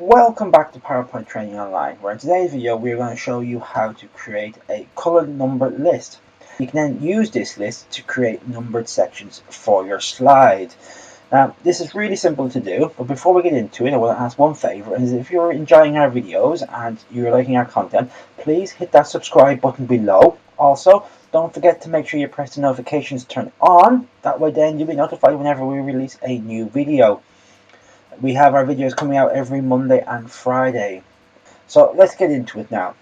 Welcome back to PowerPoint Training Online, where in today's video we're going to show you how to create a colored numbered list. You can then use this list to create numbered sections for your slide. Now this is really simple to do, but before we get into it I want to ask one favour, and if you're enjoying our videos and you're liking our content, please hit that subscribe button below. Also, don't forget to make sure you press the notifications turned on, that way then you'll be notified whenever we release a new video. We have our videos coming out every Monday and Friday. So let's get into it now.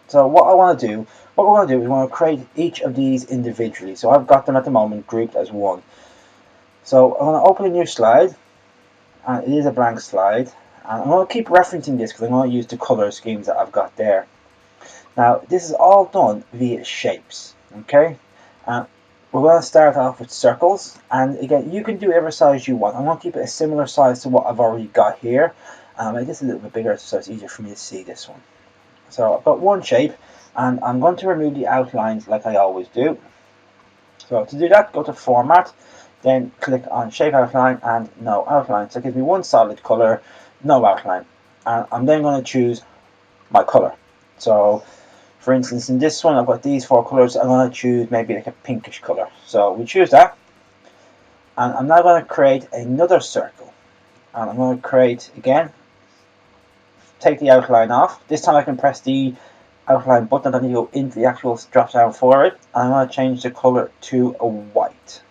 So what we're going to do is we want to create each of these individually. So I've got them at the moment grouped as one. So I'm going to open a new slide, and it is a blank slide. And I'm going to keep referencing this because I'm going to use the color schemes that I've got there. Now this is all done via shapes. Okay. We're going to start off with circles, and again you can do whatever size you want. I'm going to keep it a similar size to what I've already got here. Make this a little bit bigger so it's easier for me to see this one. So I've got one shape, and I'm going to remove the outlines like I always do. So to do that, go to Format, then click on Shape Outline and No Outline. So it gives me one solid color, no outline. And I'm then going to choose my color. So for instance, in this one, I've got these four colors. I'm going to choose maybe like a pinkish color. So we choose that. And I'm now going to create another circle. And I'm going to create, again, take the outline off. This time I can press the outline button. I don't need to go into the actual drop down for it. And I'm going to change the color to a white.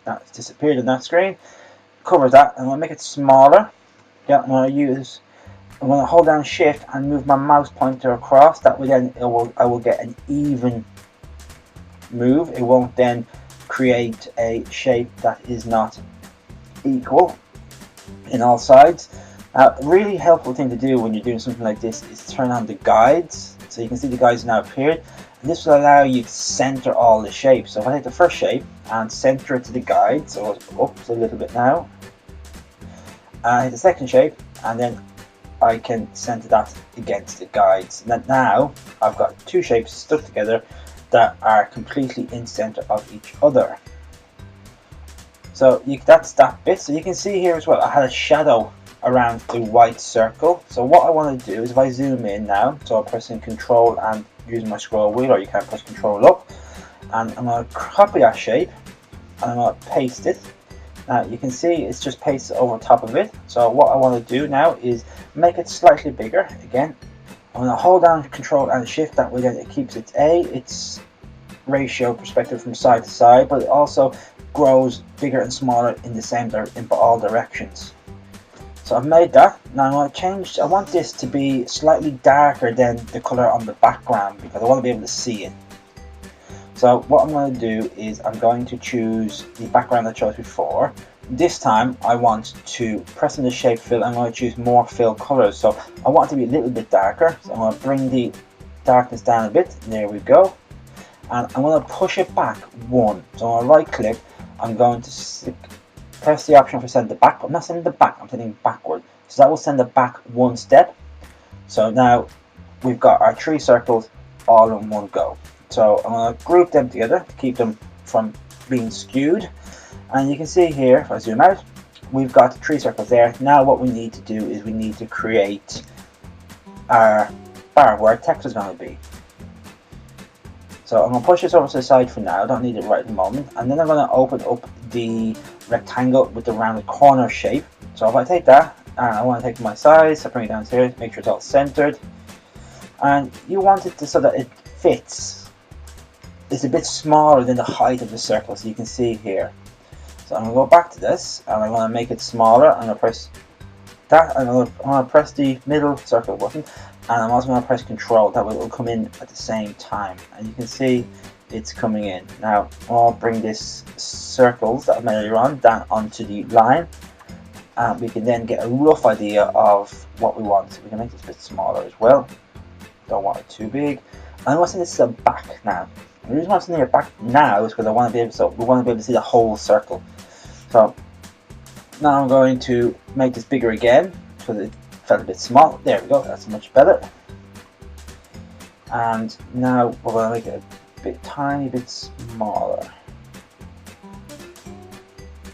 Now it's disappeared on that screen. Cover that. I'm going to make it smaller. Yeah, I'm going to hold down Shift and move my mouse pointer across. That way then I will get an even move. It won't then create a shape that is not equal in all sides. A really helpful thing to do when you're doing something like this is turn on the guides. So you can see the guides now appeared. And this will allow you to center all the shapes. So if I take the first shape and center it to the guide, so it's up a little bit now. I hit the second shape, and then I can center that against the guides. And now I've got two shapes stuck together that are completely in center of each other. So that's that bit. So you can see here as well, I had a shadow around the white circle. So what I want to do is if I zoom in now, so I'm pressing Control and using my scroll wheel, or you can press Control up, and I'm going to copy that shape and I'm going to paste it. Now you can see it's just pasted over top of it. So what I want to do now is make it slightly bigger. Again, I'm going to hold down Control and Shift. That way then it keeps its ratio perspective from side to side, but it also grows bigger and smaller in the same in all directions. So I've made that. Now I'm going to change. I want this to be slightly darker than the color on the background because I want to be able to see it. So what I'm going to do is I'm going to choose the background I chose before. This time I want to press on the shape fill. I'm going to choose more fill colors. So I want it to be a little bit darker. So I'm going to bring the darkness down a bit. There we go. And I'm going to push it back one. So I'm going to right click. I'm going to press the option for send it back. But I'm not sending it back. I'm sending it backward. So that will send it back one step. So now we've got our three circles all in one go. So I'm going to group them together to keep them from being skewed. And you can see here, if I zoom out, we've got three circles there. Now what we need to do is we need to create our bar where our text is going to be. So I'm going to push this over to the side for now. I don't need it right at the moment. And then I'm going to open up the rectangle with the rounded corner shape. So if I take that, and I want to take my size, I bring it down here, make sure it's all centered. And you want it to so that it fits. It's a bit smaller than the height of the circle, so you can see here. So I'm going to go back to this, and I'm going to make it smaller. I'm going to press that, I'm going to press the middle circle button, and I'm also going to press Control. That way it will come in at the same time. And you can see it's coming in. Now I'll bring this circles that I made earlier on down onto the line, and we can then get a rough idea of what we want. So we can make this a bit smaller as well. Don't want it too big. And I'm going to send this to the back now. The reason why I'm sending it back now is because I want to be able to, we want to be able to see the whole circle. So now I'm going to make this bigger again because it felt a bit small. There we go, that's much better. And now we're going to make it a bit tiny bit smaller.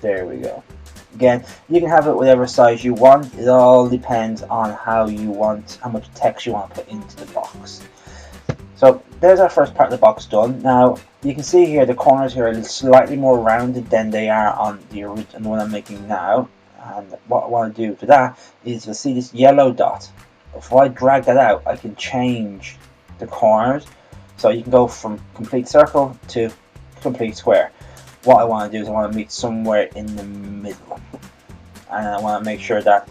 There we go. Again, you can have it whatever size you want. It all depends on how much text you want to put into the box. So there's our first part of the box done. Now you can see here the corners here are slightly more rounded than they are on the original one I'm making now. And what I want to do for that is, you'll see this yellow dot. If I drag that out, I can change the corners. So you can go from complete circle to complete square. What I want to do is I want to meet somewhere in the middle. And I want to make sure that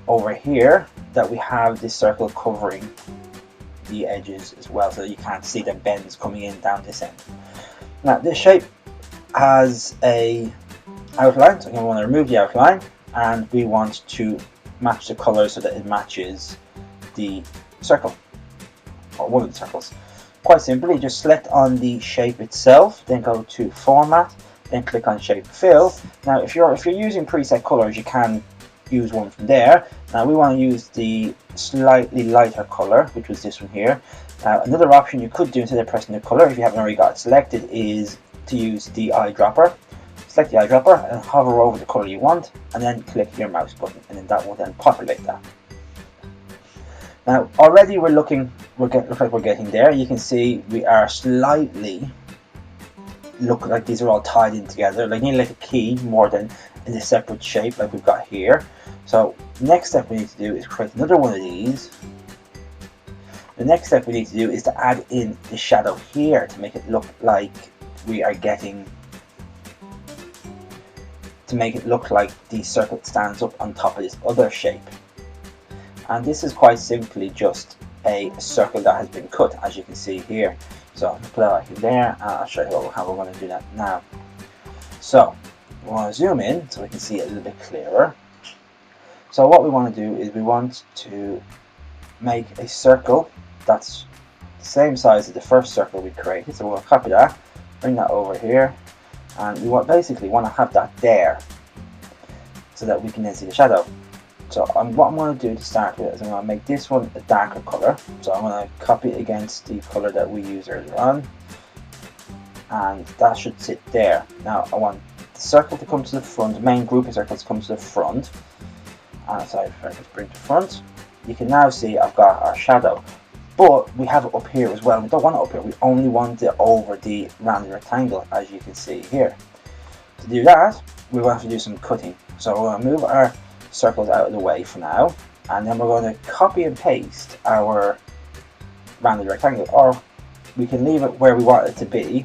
over here that we have this circle covering the edges as well, so that you can't see the bends coming in down this end. Now this shape has a outline, so I'm going to want to remove the outline, and we want to match the color so that it matches the circle, or one of the circles. Quite simply, just select on the shape itself, then go to Format, then click on Shape Fill. Now if you're using preset colors, you can use one from there. Now we want to use the slightly lighter color, which was this one here. Now another option you could do instead of pressing the color, if you haven't already got it selected, is to use the eyedropper. Select the eyedropper and hover over the color you want, and then click your mouse button, and then that will then populate that. Now already look like we're getting there. You can see we are slightly look like these are all tied in together, like nearly like a key more than in a separate shape like we've got here. So next step we need to do is create another one of these. The next step we need to do is to add in the shadow here to make it look like we are getting, to make it look like the circle stands up on top of this other shape. And this is quite simply just a circle that has been cut, as you can see here. So I'll put that in there, and I'll show you how we're going to do that now. So we want to zoom in so we can see it a little bit clearer. So what we want to do is we want to make a circle that's the same size as the first circle we created. So we'll copy that, bring that over here, and we basically want to have that there so that we can then see the shadow. So what I'm going to do to start with is I'm going to make this one a darker color. So I'm going to copy it against the color that we used earlier on, and that should sit there. Now I want the circle to come to the front, the main group of circles to come to the front. So if I just bring to the front, you can now see I've got our shadow, but we have it up here as well. We don't want it up here, we only want it over the rounded rectangle, as you can see here. To do that, we will have to do some cutting. So we're going to move our circles out of the way for now, and then we're going to copy and paste our rounded rectangle, or we can leave it where we want it to be.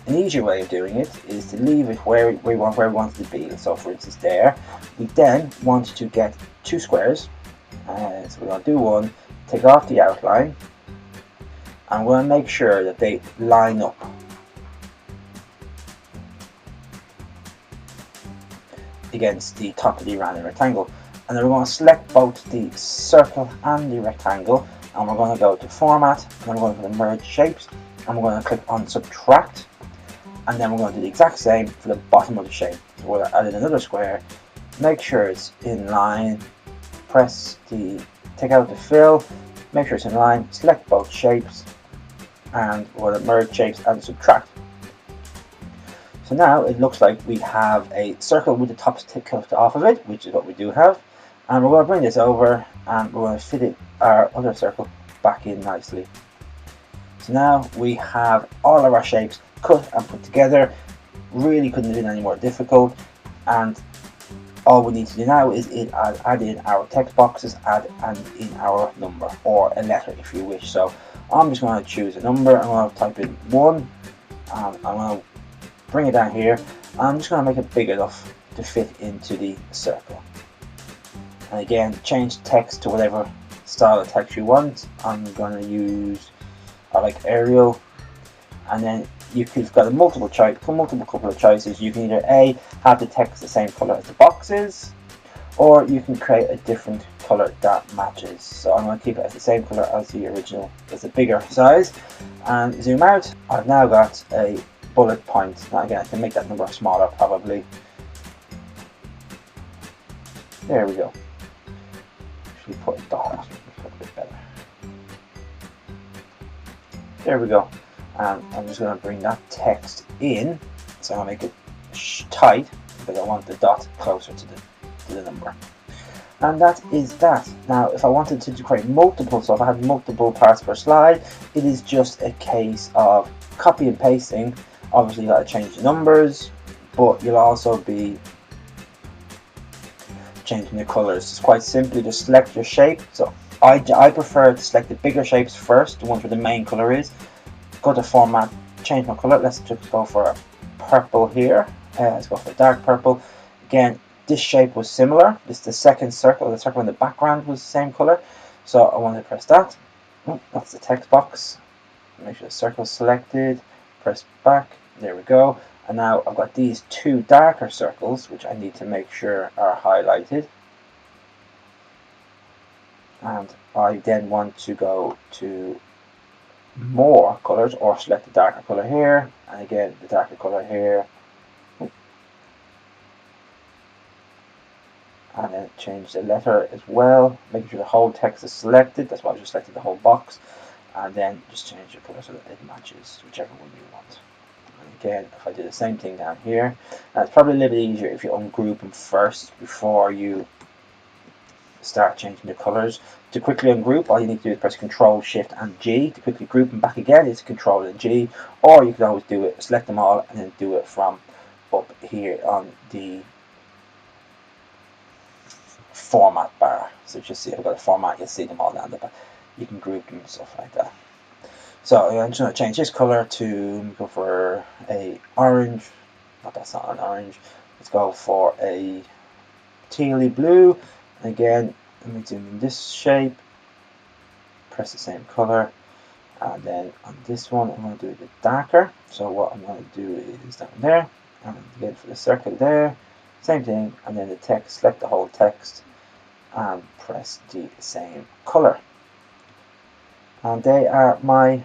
An easier way of doing it is to leave it where we want it to be. So for instance there, we then want to get two squares, so we're going to do one, take off the outline, and we're going to make sure that they line up. Against the top of the rounded rectangle, and then we're going to select both the circle and the rectangle, and we're going to go to Format, and then we're going to Merge Shapes, and we're going to click on Subtract, and then we're going to do the exact same for the bottom of the shape. So we'll add in another square, make sure it's in line, take out the fill, make sure it's in line, select both shapes, and we're going to Merge Shapes and Subtract. So now it looks like we have a circle with the top cut off of it, which is what we do have. And we're going to bring this over, and we're going to fit our other circle back in nicely. So now we have all of our shapes cut and put together. Really couldn't have been any more difficult. And all we need to do now is add in our text boxes, add in our number, or a letter if you wish. So I'm just going to choose a number. I'm going to type in 1, and I'm going to bring it down here. I'm just going to make it big enough to fit into the circle. And again, change text to whatever style of text you want. I'm going to use, I like Arial. And then you've got a multiple couple of choices. You can either A, have the text the same color as the boxes, or you can create a different color that matches. So I'm going to keep it as the same color as the original, as a bigger size, and zoom out. I've now got a bullet point. Now again, I can make that number smaller probably. There we go. Actually put a dot, a bit better. There we go. And I'm just going to bring that text in, so I'll make it tight because I want the dot closer to the number. And that is that. Now if I wanted to create multiple, so if I had multiple parts per slide, it is just a case of copy and pasting. Obviously you got to change the numbers, but you'll also be changing the colors. It's quite simply just select your shape. So I prefer to select the bigger shapes first, the ones where the main color is. Go to format, change my color. Let's just go for purple here. Let's go for dark purple. Again, this shape was similar. This is the second circle. The circle in the background was the same color. So I want to press that. That's the text box. Make sure the circle is selected. Press back. There we go. And now I've got these two darker circles, which I need to make sure are highlighted. And I then want to go to more colors, or select the darker color here, and again the darker color here. And then change the letter as well, making sure the whole text is selected. That's why I just selected the whole box. And then just change the color so that it matches whichever one you want. And again, if I do the same thing down here, and it's probably a little bit easier if you ungroup them first before you start changing the colors. To quickly ungroup, all you need to do is press Ctrl, Shift and G. To quickly group them back again, it's Ctrl and G. Or you can always do it, select them all and then do it from up here on the format bar. So just see, I've got a format, you'll see them all down there. You can group them and stuff like that. So I'm just going to change this color to go for a orange. Not, that's not an orange. Let's go for a tealy blue. And again, let me zoom in this shape. Press the same color. And then on this one, I'm going to do it a bit darker. So what I'm going to do is down there. And again for the circle there. Same thing. And then the text, select the whole text. And press the same color. And they are my,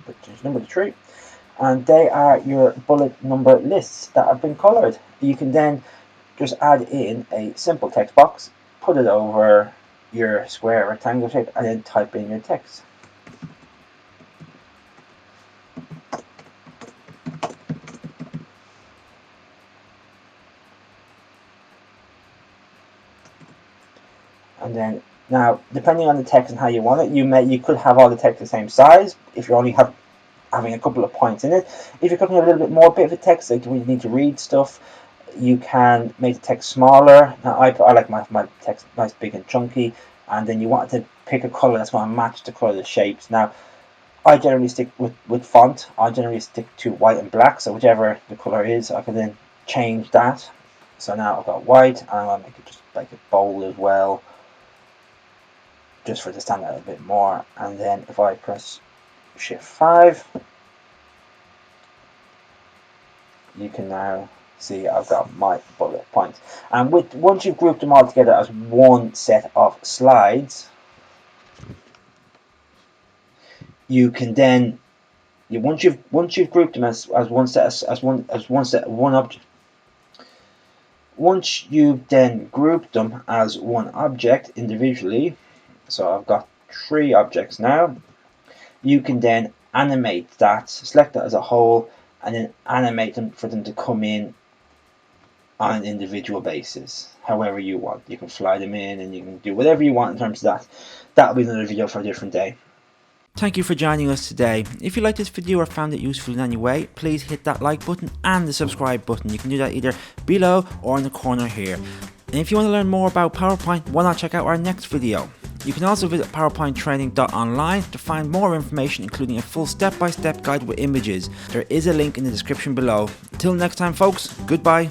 let's change number to 3, and they are your bullet number lists that have been colored. You can then just add in a simple text box, put it over your square rectangle shape, and then type in your text. And then now, depending on the text and how you want it, you could have all the text the same size if you're only having a couple of points in it. If you're cutting a little bit more bit of a text, like when you need to read stuff, you can make the text smaller. Now I like my text nice, big and chunky, and then you want to pick a color that's going to match the color of the shapes. Now, I generally stick with font. I generally stick to white and black, so whichever the color is, I can then change that. So now I've got white, and I'll make it just like a bold as well, just for it to stand out a bit more. And then if I press Shift 5, you can now see I've got my bullet points. And once you've grouped them all together as one set of slides, you can then once you've grouped them as one object. Once you've then grouped them as one object individually, so I've got 3 objects now, you can then animate that, select that as a whole, and then animate them for them to come in on an individual basis, however you want. You can fly them in, and you can do whatever you want in terms of that. That'll be another video for a different day. Thank you for joining us today. If you liked this video or found it useful in any way, please hit that like button and the subscribe button. You can do that either below or in the corner here. And if you want to learn more about PowerPoint, why not check out our next video. You can also visit powerpointtraining.online to find more information, including a full step-by-step guide with images. There is a link in the description below. Until next time folks, goodbye.